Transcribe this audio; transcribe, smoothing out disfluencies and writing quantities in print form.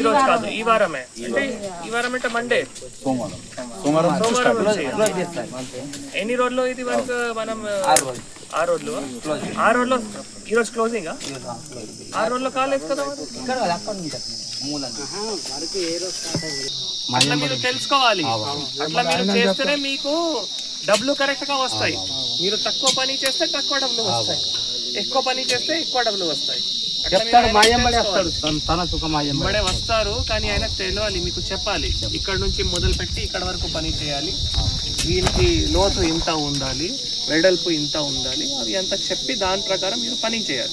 రోజు కాదు, ఈ వారమే. అంటే ఈ వారం అంటే మండే, సోమవారం నుంచి. ఎన్ని రోజులు ఇది వరకు మనం? 6 రోజులు. 6 రోజులు ఈ రోజు క్లోజింగ్. 6 రోజుల్లో కాలేదు కదా. అట్లా మీరు తెలుసుకోవాలి. అట్లా మీరు చేస్తేనే మీకు డబ్బులు కరెక్ట్ గా వస్తాయి. మీరు తక్కువ పని చేస్తే తక్కువ డబ్బులు వస్తాయి, ఎక్కువ పని చేస్తే ఎక్కువ డబ్బులు వస్తాయి. బడే వస్తారు, కానీ ఆయన తెలియాలి, మీకు చెప్పాలి. ఇక్కడ నుంచి మొదలు పెట్టి ఇక్కడ వరకు పని చేయాలి, దీనికి లోతు ఇంత ఉండాలి, వెడల్పు ఇంత ఉండాలి, అవి అంతా చెప్పి దాని ప్రకారం మీరు పని చేయాలి.